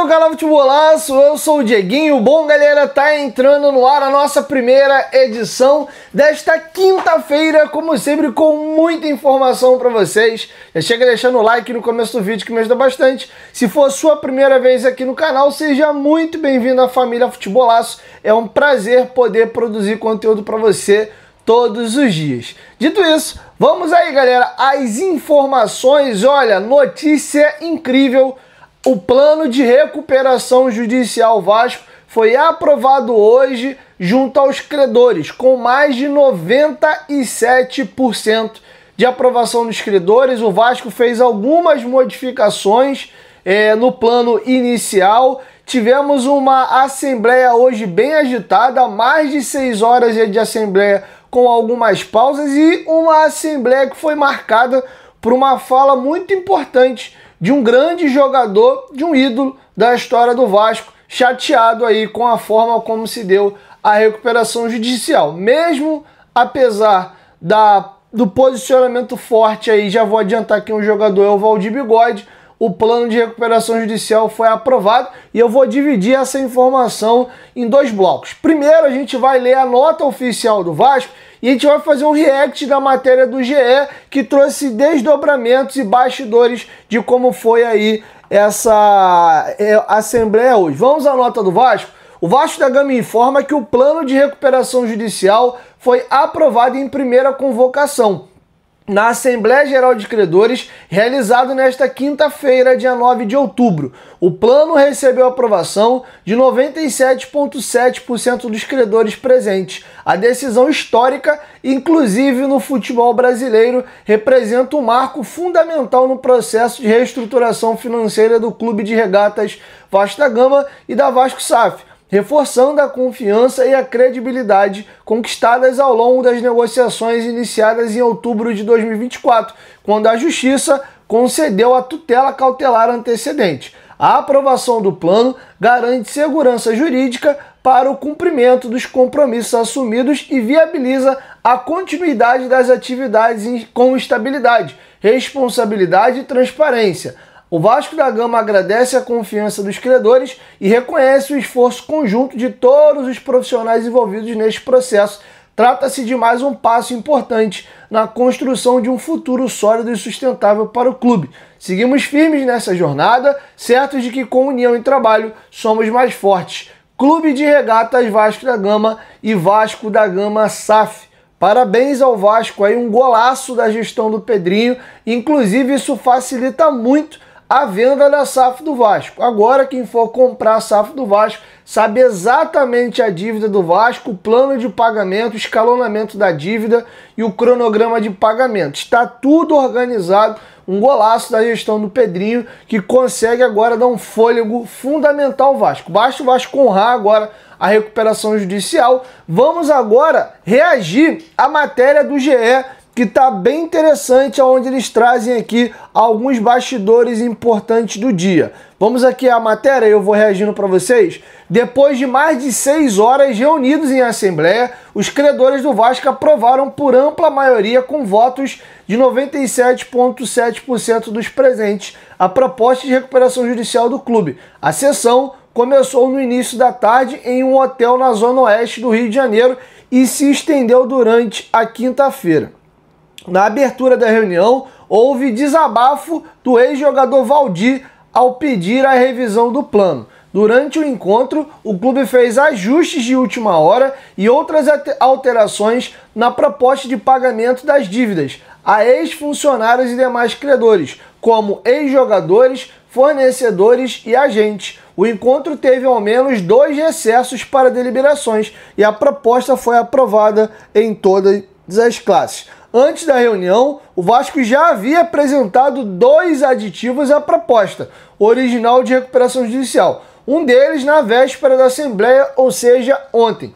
meu canal Futebolaço, eu sou o Dieguinho. Bom, galera, tá entrando no ar a nossa primeira edição desta quinta-feira, como sempre, com muita informação para vocês. Já chega deixando o like no começo do vídeo que me ajuda bastante. Se for a sua primeira vez aqui no canal, seja muito bem-vindo à família Futebolaço. É um prazer poder produzir conteúdo para você todos os dias. Dito isso, vamos aí, galera, às informações. Olha, notícia incrível. O plano de recuperação judicial Vasco foi aprovado hoje junto aos credores, com mais de 97% de aprovação dos credores. O Vasco fez algumas modificações no plano inicial. Tivemos uma assembleia hoje bem agitada, mais de 6 horas de assembleia com algumas pausas e uma assembleia que foi marcada por uma fala muito importante de um grande jogador, de um ídolo da história do Vasco, chateado aí com a forma como se deu a recuperação judicial. Mesmo apesar do posicionamento forte aí, já vou adiantar que um jogador é o Valdir Bigode, o plano de recuperação judicial foi aprovado e eu vou dividir essa informação em dois blocos. Primeiro, a gente vai ler a nota oficial do Vasco e a gente vai fazer um react da matéria do GE, que trouxe desdobramentos e bastidores de como foi aí essa assembleia hoje. Vamos à nota do Vasco? O Vasco da Gama informa que o plano de recuperação judicial foi aprovado em primeira convocação na Assembleia Geral de Credores, realizado nesta quinta-feira, dia 9 de outubro. O plano recebeu aprovação de 97,7% dos credores presentes. A decisão histórica, inclusive no futebol brasileiro, representa um marco fundamental no processo de reestruturação financeira do Clube de Regatas Vasco da Gama e da Vasco SAF, reforçando a confiança e a credibilidade conquistadas ao longo das negociações iniciadas em outubro de 2024, quando a Justiça concedeu a tutela cautelar antecedente. A aprovação do plano garante segurança jurídica para o cumprimento dos compromissos assumidos e viabiliza a continuidade das atividades com estabilidade, responsabilidade e transparência. O Vasco da Gama agradece a confiança dos credores e reconhece o esforço conjunto de todos os profissionais envolvidos neste processo. Trata-se de mais um passo importante na construção de um futuro sólido e sustentável para o clube. Seguimos firmes nessa jornada, certos de que com união e trabalho somos mais fortes. Clube de Regatas Vasco da Gama e Vasco da Gama SAF. Parabéns ao Vasco, aí um golaço da gestão do Pedrinho. Inclusive isso facilita muito a venda da SAF do Vasco. Agora quem for comprar a SAF do Vasco sabe exatamente a dívida do Vasco, o plano de pagamento, o escalonamento da dívida e o cronograma de pagamento. Está tudo organizado, um golaço da gestão do Pedrinho, que consegue agora dar um fôlego fundamental ao Vasco. Basta o Vasco honrar agora a recuperação judicial. Vamos agora reagir à matéria do GE, que está bem interessante, onde eles trazem aqui alguns bastidores importantes do dia. Vamos aqui à matéria e eu vou reagindo para vocês. Depois de mais de 6 horas reunidos em assembleia, os credores do Vasco aprovaram por ampla maioria, com votos de 97,7% dos presentes, a proposta de recuperação judicial do clube. A sessão começou no início da tarde em um hotel na zona oeste do Rio de Janeiro e se estendeu durante a quinta-feira. Na abertura da reunião, houve desabafo do ex-jogador Valdir ao pedir a revisão do plano. Durante o encontro, o clube fez ajustes de última hora e outras alterações na proposta de pagamento das dívidas a ex-funcionários e demais credores, como ex-jogadores, fornecedores e agentes. O encontro teve ao menos 2 recessos para deliberações e a proposta foi aprovada em todas as classes. Antes da reunião, o Vasco já havia apresentado 2 aditivos à proposta original de recuperação judicial. Um deles na véspera da Assembleia, ou seja, ontem.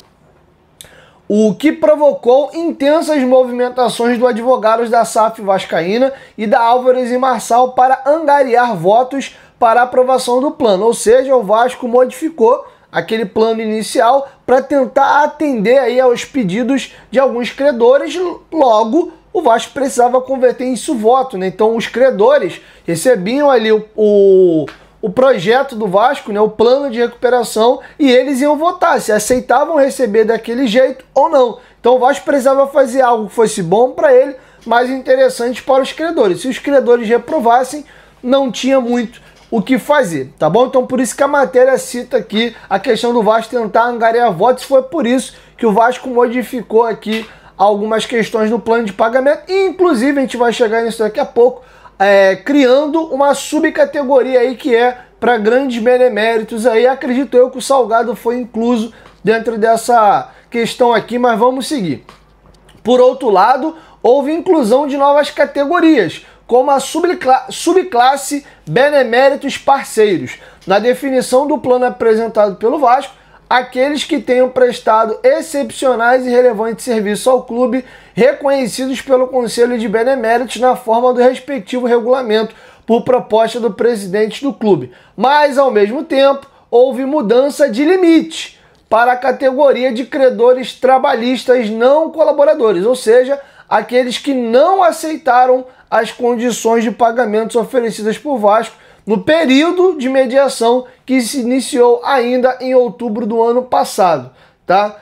O que provocou intensas movimentações do advogados da SAF Vascaína e da Álvares e Marçal para angariar votos para a aprovação do plano. Ou seja, o Vasco modificou aquele plano inicial para tentar atender aí aos pedidos de alguns credores. Logo, o Vasco precisava converter isso em voto, né? Então os credores recebiam ali o o projeto do Vasco, né, o plano de recuperação, e eles iam votar se aceitavam receber daquele jeito ou não. Então o Vasco precisava fazer algo que fosse bom para ele, mas interessante para os credores. Se os credores reprovassem, não tinha muito o que fazer, tá bom? Então por isso que a matéria cita aqui a questão do Vasco tentar angariar votos. Foi por isso que o Vasco modificou aqui algumas questões no plano de pagamento, e inclusive a gente vai chegar nisso daqui a pouco, criando uma subcategoria aí que é para grandes beneméritos aí. Acredito eu que o Salgado foi incluso dentro dessa questão aqui, mas vamos seguir. Por outro lado, houve inclusão de novas categorias, como a subclasse beneméritos parceiros. Na definição do plano apresentado pelo Vasco, aqueles que tenham prestado excepcionais e relevantes serviços ao clube, reconhecidos pelo Conselho de Beneméritos na forma do respectivo regulamento, por proposta do presidente do clube. Mas, ao mesmo tempo, houve mudança de limite para a categoria de credores trabalhistas não colaboradores, ou seja, aqueles que não aceitaram as condições de pagamentos oferecidas por Vasco no período de mediação que se iniciou ainda em outubro do ano passado, tá?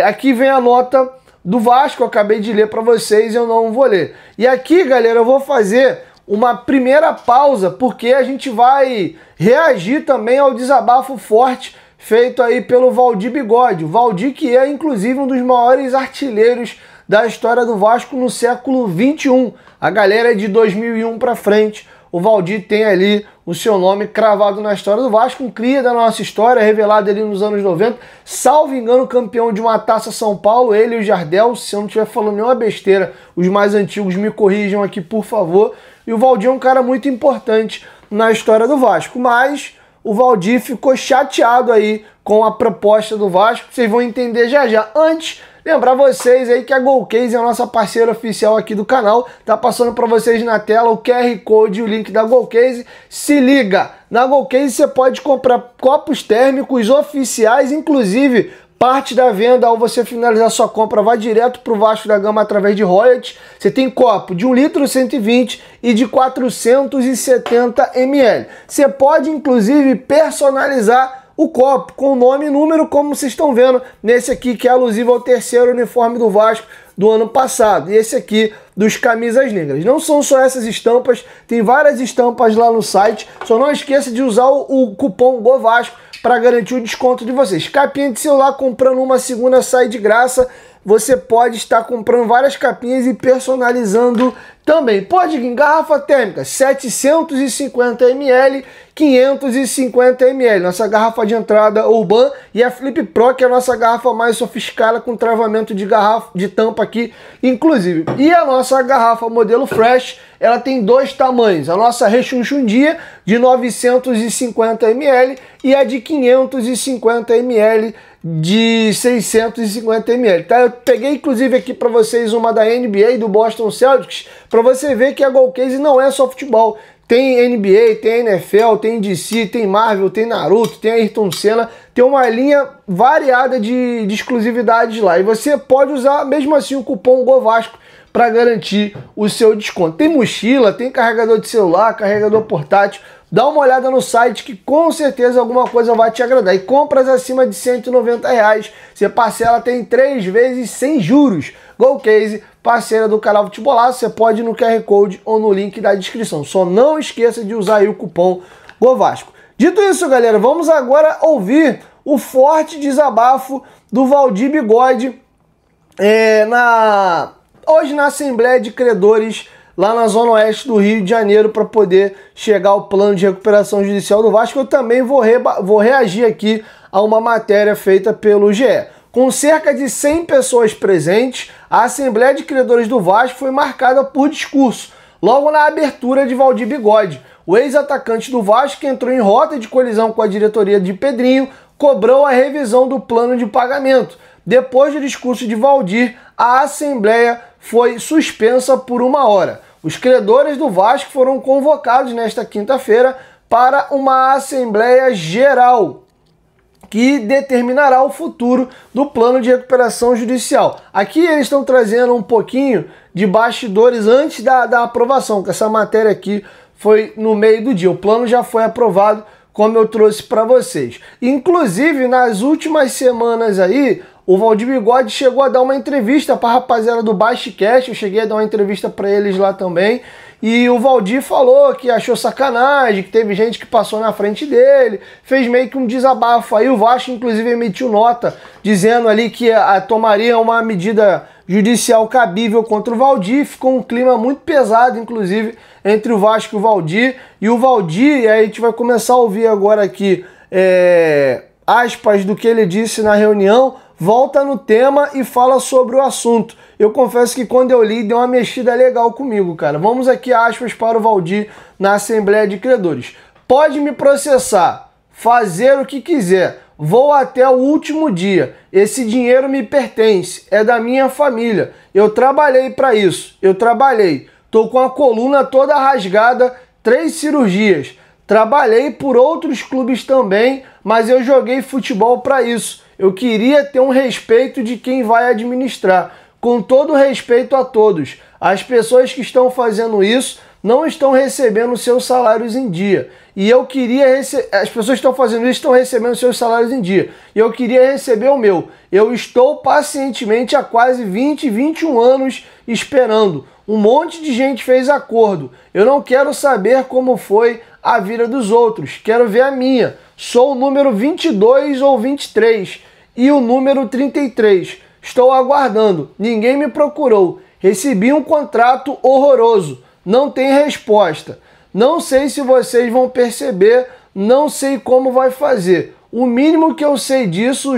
Aqui vem a nota do Vasco, eu acabei de ler para vocês, eu não vou ler. E aqui, galera, eu vou fazer uma primeira pausa, porque a gente vai reagir também ao desabafo forte feito aí pelo Valdir Bigode. O Valdir, que é inclusive um dos maiores artilheiros da história do Vasco no século XXI. A galera é de 2001 para frente. O Valdir tem ali o seu nome cravado na história do Vasco, um cria da nossa história, revelado ali nos anos 90, salvo engano, campeão de uma Taça São Paulo, ele e o Jardel. Se eu não estiver falando nenhuma besteira, os mais antigos me corrijam aqui, por favor. E o Valdir é um cara muito importante na história do Vasco, mas o Valdir ficou chateado aí com a proposta do Vasco, vocês vão entender já já. Antes, lembrar vocês aí que a Golcase é a nossa parceira oficial aqui do canal, tá passando para vocês na tela o QR Code e o link da Golcase. Se liga, na Golcase você pode comprar copos térmicos oficiais, inclusive parte da venda, ao você finalizar sua compra, vai direto para o Vasco da Gama através de royalties. Você tem copo de 1 litro 120 e de 470 ml. Você pode, inclusive, personalizar o copo com o nome e número, como vocês estão vendo nesse aqui, que é alusivo ao terceiro uniforme do Vasco do ano passado, e esse aqui dos camisas negras. Não são só essas estampas, tem várias estampas lá no site. Só não esqueça de usar o cupom GOVASCO para garantir o desconto de vocês. Capinha de celular, comprando uma segunda sai de graça. Você pode estar comprando várias capinhas e personalizando também. Pode vir garrafa térmica, 750 ml, 550 ml. Nossa garrafa de entrada Urban, e a Flip Pro, que é a nossa garrafa mais sofisticada, com travamento de garrafa de tampa aqui, inclusive. E a nossa garrafa modelo Fresh, ela tem dois tamanhos. A nossa rechonchundia de 950 ml e a de 550 ml de 650 ml, tá? Eu peguei inclusive aqui para vocês uma da NBA e do Boston Celtics, para você ver que a Golcase não é só futebol. Tem NBA, tem NFL, tem DC, tem Marvel, tem Naruto, tem Ayrton Senna, tem uma linha variada de exclusividades lá. E você pode usar mesmo assim o cupom GOVASCO para garantir o seu desconto. Tem mochila, tem carregador de celular, carregador portátil. Dá uma olhada no site que com certeza alguma coisa vai te agradar. E compras acima de R$190, você parcela, tem 3 vezes sem juros. Golcase, parceira do canal Futebolaço, você pode ir no QR Code ou no link da descrição. Só não esqueça de usar aí o cupom GOVASCO. Dito isso, galera, vamos agora ouvir o forte desabafo do Valdir Bigode hoje na Assembleia de Credores lá na Zona Oeste do Rio de Janeiro, para poder chegar ao plano de recuperação judicial do Vasco. Eu também vou reagir aqui a uma matéria feita pelo GE. Com cerca de 100 pessoas presentes, a Assembleia de Credores do Vasco foi marcada por discurso, logo na abertura de Valdir Bigode. O ex-atacante do Vasco, que entrou em rota de colisão com a diretoria de Pedrinho, cobrou a revisão do plano de pagamento. Depois do discurso de Valdir, a Assembleia foi suspensa por 1 hora. Os credores do Vasco foram convocados nesta quinta-feira para uma Assembleia Geral que determinará o futuro do plano de recuperação judicial. Aqui eles estão trazendo um pouquinho de bastidores antes da aprovação, que essa matéria aqui foi no meio do dia. O plano já foi aprovado, como eu trouxe para vocês. Inclusive, nas últimas semanas aí, o Valdir Bigode chegou a dar uma entrevista para a rapaziada do Basquecast. Eu cheguei a dar uma entrevista para eles lá também. E o Valdir falou que achou sacanagem, que teve gente que passou na frente dele, fez meio que um desabafo. Aí o Vasco, inclusive, emitiu nota dizendo ali que tomaria uma medida judicial cabível contra o Valdir. Ficou um clima muito pesado, inclusive, entre o Vasco e o Valdir. E o Valdir, e aí a gente vai começar a ouvir agora aqui aspas do que ele disse na reunião, volta no tema e fala sobre o assunto. Eu confesso que quando eu li, deu uma mexida legal comigo, cara. Vamos aqui, aspas para o Valdir na Assembleia de Credores. Pode me processar, fazer o que quiser. Vou até o último dia. Esse dinheiro me pertence, é da minha família. Eu trabalhei para isso, eu trabalhei. Tô com a coluna toda rasgada, 3 cirurgias. Trabalhei por outros clubes também, mas eu joguei futebol para isso. Eu queria ter um respeito de quem vai administrar. Com todo respeito a todos, as pessoas que estão fazendo isso não estão recebendo seus salários em dia. E eu queria receber... As pessoas que estão fazendo isso estão recebendo seus salários em dia. E eu queria receber o meu. Eu estou pacientemente há quase 20, 21 anos esperando. Um monte de gente fez acordo. Eu não quero saber como foi a vida dos outros. Quero ver a minha. Sou o número 22 ou 23 e o número 33. Estou aguardando. Ninguém me procurou. Recebi um contrato horroroso. Não tem resposta. Não sei se vocês vão perceber. Não sei como vai fazer. O mínimo que eu sei disso,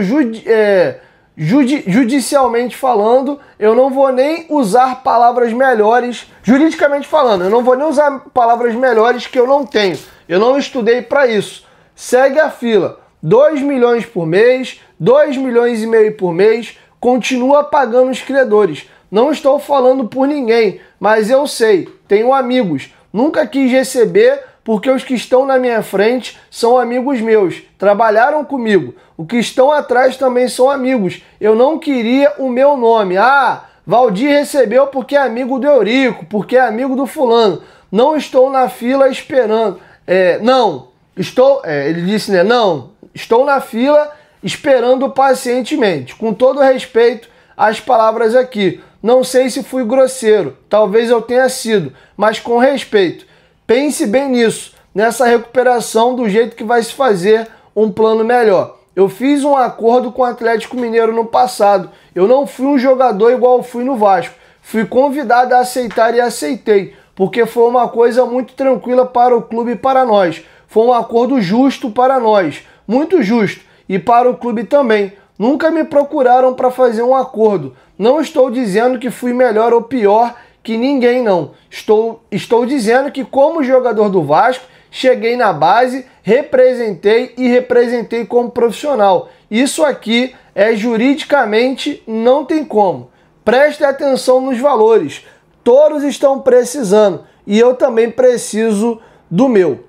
judicialmente falando, eu não vou nem usar palavras melhores. Juridicamente falando, eu não vou nem usar palavras melhores que eu não tenho. Eu não estudei para isso. Segue a fila. 2 milhões por mês, 2 milhões e meio por mês, continua pagando os credores. Não estou falando por ninguém, mas eu sei, tenho amigos. Nunca quis receber porque os que estão na minha frente são amigos meus, trabalharam comigo. Os que estão atrás também são amigos. Eu não queria o meu nome. Ah, Valdir recebeu porque é amigo do Eurico, porque é amigo do fulano. Não estou na fila esperando. Ele disse, né? Não, estou na fila esperando pacientemente. Com todo respeito às palavras aqui. Não sei se fui grosseiro, talvez eu tenha sido, mas com respeito. Pense bem nisso, nessa recuperação do jeito que vai se fazer um plano melhor. Eu fiz um acordo com o Atlético Mineiro no passado. Eu não fui um jogador igual eu fui no Vasco. Fui convidado a aceitar e aceitei, porque foi uma coisa muito tranquila para o clube e para nós. Foi um acordo justo para nós, muito justo, e para o clube também. Nunca me procuraram para fazer um acordo. Não estou dizendo que fui melhor ou pior que ninguém, não. Estou dizendo que, como jogador do Vasco, cheguei na base, representei e representei como profissional. Isso aqui juridicamente não tem como. Preste atenção nos valores. Todos estão precisando e eu também preciso do meu.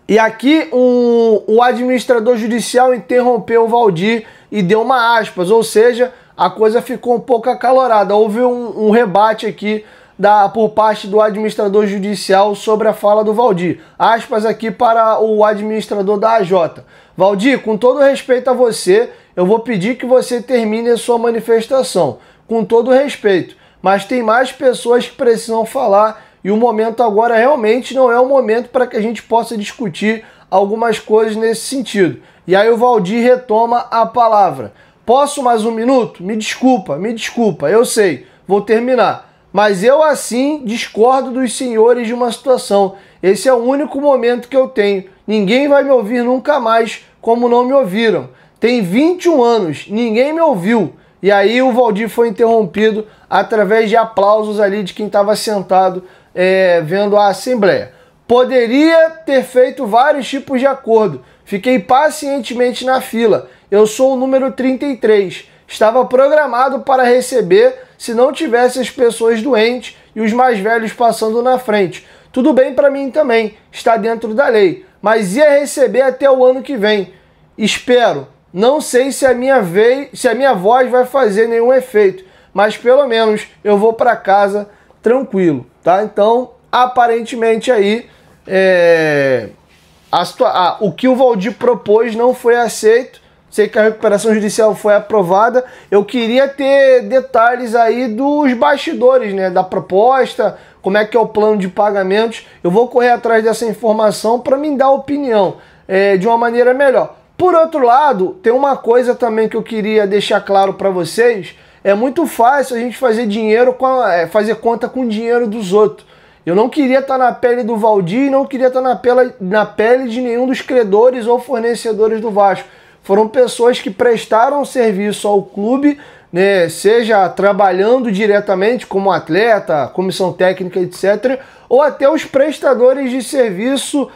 E aqui o administrador judicial interrompeu o Valdir e deu uma aspas, ou seja, a coisa ficou um pouco acalorada. Houve um rebate aqui por parte do administrador judicial sobre a fala do Valdir. Aspas aqui para o administrador da AJ. Valdir, com todo respeito a você, eu vou pedir que você termine a sua manifestação. Com todo respeito. Mas tem mais pessoas que precisam falar e o momento agora realmente não é o momento para que a gente possa discutir algumas coisas nesse sentido. E aí o Valdir retoma a palavra. Posso mais um minuto? Me desculpa, eu sei, vou terminar. Mas eu assim discordo dos senhores de uma situação. Esse é o único momento que eu tenho. Ninguém vai me ouvir nunca mais como não me ouviram. Tem 21 anos, ninguém me ouviu. E aí o Valdir foi interrompido através de aplausos ali de quem estava sentado vendo a Assembleia. Poderia ter feito vários tipos de acordo. Fiquei pacientemente na fila. Eu sou o número 33. Estava programado para receber se não tivesse as pessoas doentes e os mais velhos passando na frente. Tudo bem para mim também, está dentro da lei. Mas ia receber até o ano que vem. Espero. Não sei se a minha voz vai fazer nenhum efeito, mas pelo menos eu vou para casa tranquilo, tá? Então, aparentemente aí o que o Valdir propôs não foi aceito. Sei que a recuperação judicial foi aprovada. Eu queria ter detalhes aí dos bastidores, né, da proposta, como é que é o plano de pagamentos. Eu vou correr atrás dessa informação para me dar opinião de uma maneira melhor. Por outro lado, tem uma coisa também que eu queria deixar claro para vocês. É muito fácil a gente fazer dinheiro fazer conta com o dinheiro dos outros. Eu não queria estar na pele do Valdir e não queria estar na pele de nenhum dos credores ou fornecedores do Vasco. Foram pessoas que prestaram serviço ao clube, né, seja trabalhando diretamente como atleta, comissão técnica, etc., ou até os prestadores de serviço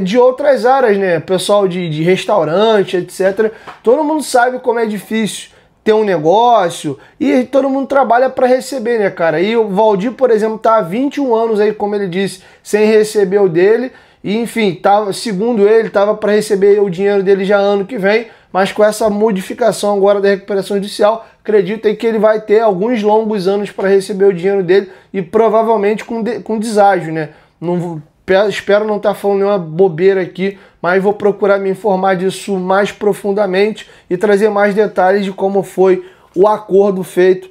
de outras áreas, né, pessoal de restaurante, etc. Todo mundo sabe como é difícil ter um negócio e todo mundo trabalha para receber, né, cara? E o Valdir, por exemplo, tá há 21 anos aí, como ele disse, sem receber o dele. E, enfim, segundo ele, estava para receber o dinheiro dele já ano que vem, mas com essa modificação agora da recuperação judicial, acredito aí que ele vai ter alguns longos anos para receber o dinheiro dele e provavelmente com deságio, né? Espero não estar falando nenhuma bobeira aqui, mas vou procurar me informar disso mais profundamente e trazer mais detalhes de como foi o acordo feito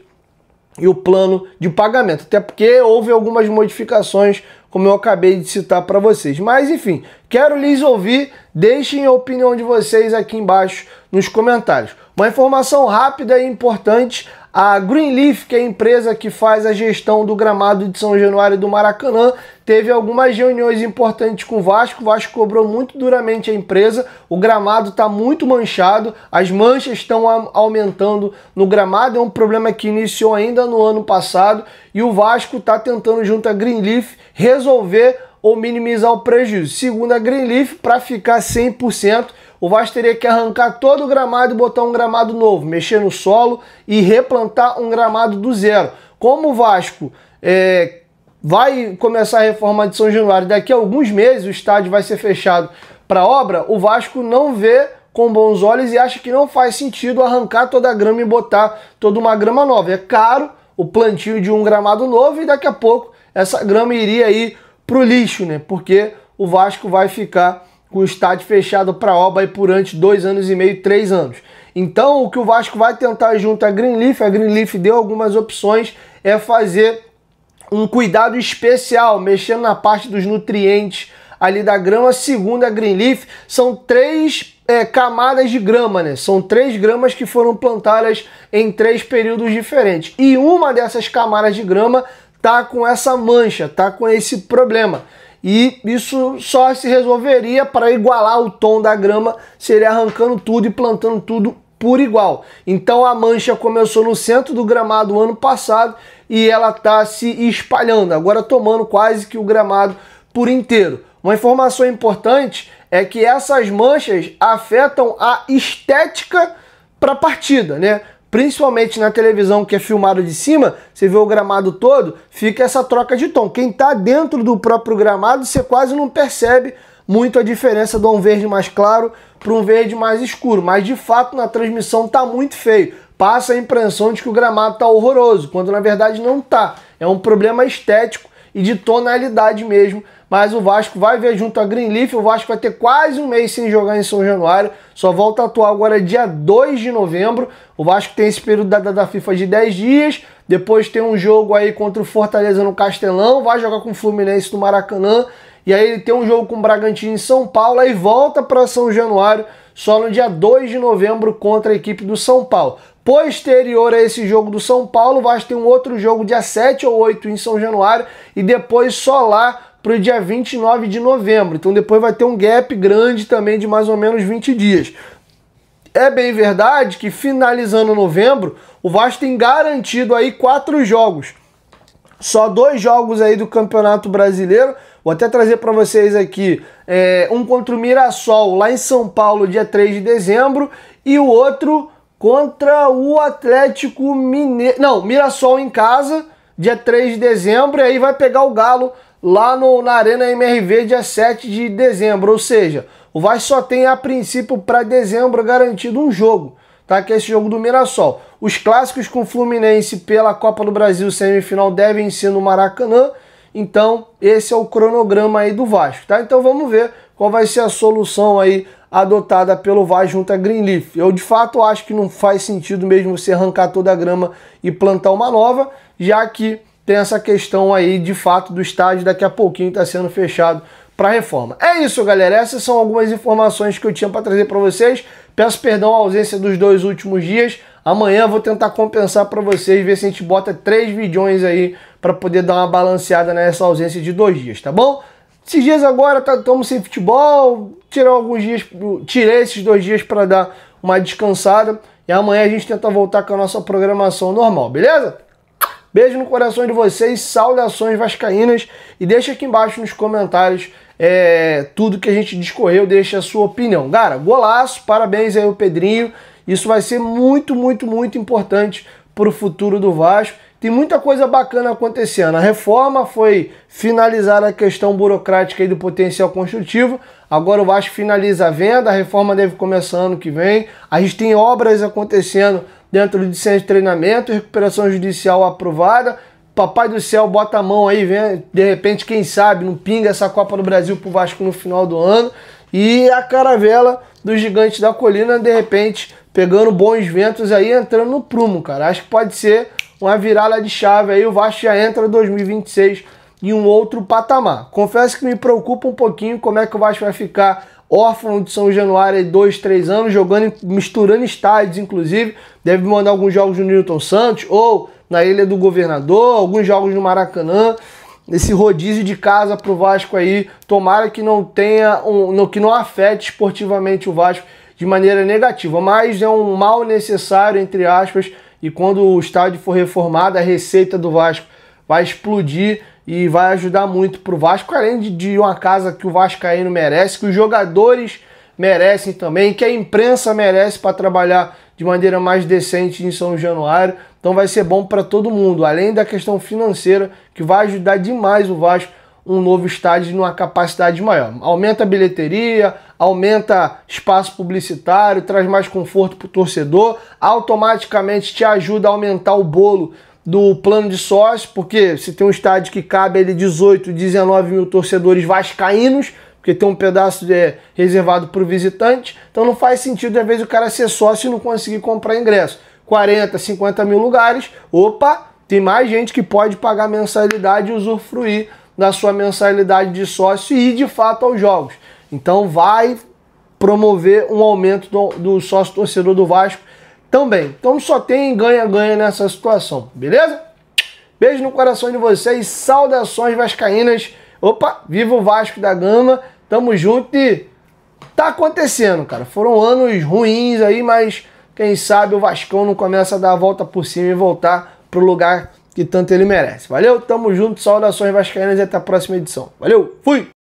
e o plano de pagamento. Até porque houve algumas modificações, como eu acabei de citar para vocês. Mas, enfim, quero lhes ouvir. Deixem a opinião de vocês aqui embaixo nos comentários. Uma informação rápida e importante. A Greenleaf, que é a empresa que faz a gestão do gramado de São Januário do Maracanã, teve algumas reuniões importantes com o Vasco. O Vasco cobrou muito duramente a empresa. O gramado está muito manchado, as manchas estão aumentando no gramado. É um problema que iniciou ainda no ano passado e o Vasco está tentando, junto à Greenleaf, resolver ou minimizar o prejuízo. Segundo a Greenleaf, para ficar 100%, o Vasco teria que arrancar todo o gramado e botar um gramado novo, mexer no solo e replantar um gramado do zero. Como o Vasco vai começar a reforma de São Januário, daqui a alguns meses o estádio vai ser fechado para obra, o Vasco não vê com bons olhos e acha que não faz sentido arrancar toda a grama e botar toda uma grama nova. É caro o plantio de um gramado novo e daqui a pouco essa grama iria ir para o lixo, né? Porque o Vasco vai ficar com o estádio fechado para obra aí por antes 2 anos e meio, 3 anos. Então o que o Vasco vai tentar junto à Greenleaf, a Greenleaf deu algumas opções, é fazer um cuidado especial, mexendo na parte dos nutrientes ali da grama. Segundo a Greenleaf, são 3 camadas de grama, né? São 3 gramas que foram plantadas em 3 períodos diferentes. E uma dessas camadas de grama tá com essa mancha, tá com esse problema. E isso só se resolveria para igualar o tom da grama, seria arrancando tudo e plantando tudo por igual. Então a mancha começou no centro do gramado ano passado e ela está se espalhando, agora tomando quase que o gramado por inteiro. Uma informação importante é que essas manchas afetam a estética para a partida, né? Principalmente na televisão que é filmado de cima, você vê o gramado todo, fica essa troca de tom. Quem está dentro do próprio gramado, você quase não percebe muito a diferença de um verde mais claro para um verde mais escuro. Mas de fato na transmissão está muito feio. Passa a impressão de que o gramado está horroroso, quando na verdade não está. É um problema estético e de tonalidade mesmo. Mas o Vasco vai ver junto a Greenleaf, o Vasco vai ter quase um mês sem jogar em São Januário, só volta a atuar agora dia 2 de novembro, o Vasco tem esse período da FIFA de 10 dias, depois tem um jogo aí contra o Fortaleza no Castelão, vai jogar com o Fluminense no Maracanã, e aí ele tem um jogo com o Bragantino em São Paulo, aí volta para São Januário só no dia 2 de novembro contra a equipe do São Paulo. Posterior a esse jogo do São Paulo, o Vasco tem um outro jogo dia 7 ou 8 em São Januário, e depois só lá para o dia 29 de novembro. Então depois vai ter um gap grande também de mais ou menos 20 dias. É bem verdade que finalizando novembro, o Vasco tem garantido aí 4 jogos. Só 2 jogos aí do Campeonato Brasileiro. Vou até trazer para vocês aqui um contra o Mirassol lá em São Paulo, dia 3 de dezembro, e o outro contra o Atlético Mineiro. Não, Mirassol em casa, dia 3 de dezembro, e aí vai pegar o Galo lá na Arena MRV, dia 7 de dezembro. Ou seja, o Vasco só tem a princípio para dezembro garantido um jogo, tá? Que é esse jogo do Mirassol. Os clássicos com o Fluminense pela Copa do Brasil semifinal devem ser no Maracanã. Então, esse é o cronograma aí do Vasco, tá? Então vamos ver qual vai ser a solução aí adotada pelo Vasco junto a Greenleaf. Eu, de fato, acho que não faz sentido mesmo você arrancar toda a grama e plantar uma nova, já que tem essa questão aí, de fato, do estádio daqui a pouquinho está sendo fechado para reforma. É isso, galera. Essas são algumas informações que eu tinha para trazer para vocês. Peço perdão à ausência dos 2 últimos dias. Amanhã vou tentar compensar para vocês, ver se a gente bota 3 vídeos aí para poder dar uma balanceada nessa ausência de 2 dias, tá bom? Esses dias agora estamos sem futebol, tirei esses 2 dias para dar uma descansada e amanhã a gente tenta voltar com a nossa programação normal, beleza? Beijo no coração de vocês, saudações vascaínas e deixa aqui embaixo nos comentários tudo que a gente discorreu, deixa a sua opinião. Cara, golaço, parabéns aí ao Pedrinho, isso vai ser muito, muito, muito importante para o futuro do Vasco. Tem muita coisa bacana acontecendo. A reforma foi finalizar a questão burocrática aí do potencial construtivo. Agora o Vasco finaliza a venda, a reforma deve começar ano que vem. A gente tem obras acontecendo dentro de centro de treinamento, recuperação judicial aprovada. Papai do céu bota a mão aí, vem, de repente, quem sabe, não pinga essa Copa do Brasil pro Vasco no final do ano. E a caravela do Gigante da Colina, de repente, pegando bons ventos aí, entrando no prumo, cara. Acho que pode ser uma virada de chave aí, o Vasco já entra em 2026 em um outro patamar. Confesso que me preocupa um pouquinho como é que o Vasco vai ficar órfão de São Januário aí 2, 3 anos, jogando, misturando estádios, inclusive. Deve mandar alguns jogos no Newton Santos ou na Ilha do Governador, alguns jogos no Maracanã. Esse rodízio de casa pro Vasco aí, tomara que não tenha, que não afete esportivamente o Vasco de maneira negativa, mas é um mal necessário, entre aspas, e quando o estádio for reformado, a receita do Vasco vai explodir e vai ajudar muito pro Vasco, além de uma casa que o vascaíno merece, que os jogadores merecem também, que a imprensa merece para trabalhar de maneira mais decente em São Januário. Então vai ser bom para todo mundo, além da questão financeira, que vai ajudar demais o Vasco, um novo estádio numa capacidade maior. Aumenta a bilheteria, aumenta espaço publicitário, traz mais conforto para o torcedor, automaticamente te ajuda a aumentar o bolo do plano de sócio, porque se tem um estádio que cabe ali 18, 19 mil torcedores vascaínos, porque tem um pedaço reservado para o visitante, então não faz sentido, às vezes, o cara ser sócio e não conseguir comprar ingresso. 40, 50 mil lugares, opa, tem mais gente que pode pagar mensalidade e usufruir da sua mensalidade de sócio e ir de fato aos jogos. Então vai promover um aumento do sócio torcedor do Vasco também. Então só tem ganha-ganha nessa situação, beleza? Beijo no coração de vocês, saudações vascaínas. Opa, viva o Vasco da Gama, tamo junto e tá acontecendo, cara. Foram anos ruins aí, mas quem sabe o Vascão não começa a dar a volta por cima e voltar pro lugar que tanto ele merece. Valeu, tamo junto, saudações vascaínas e até a próxima edição. Valeu, fui!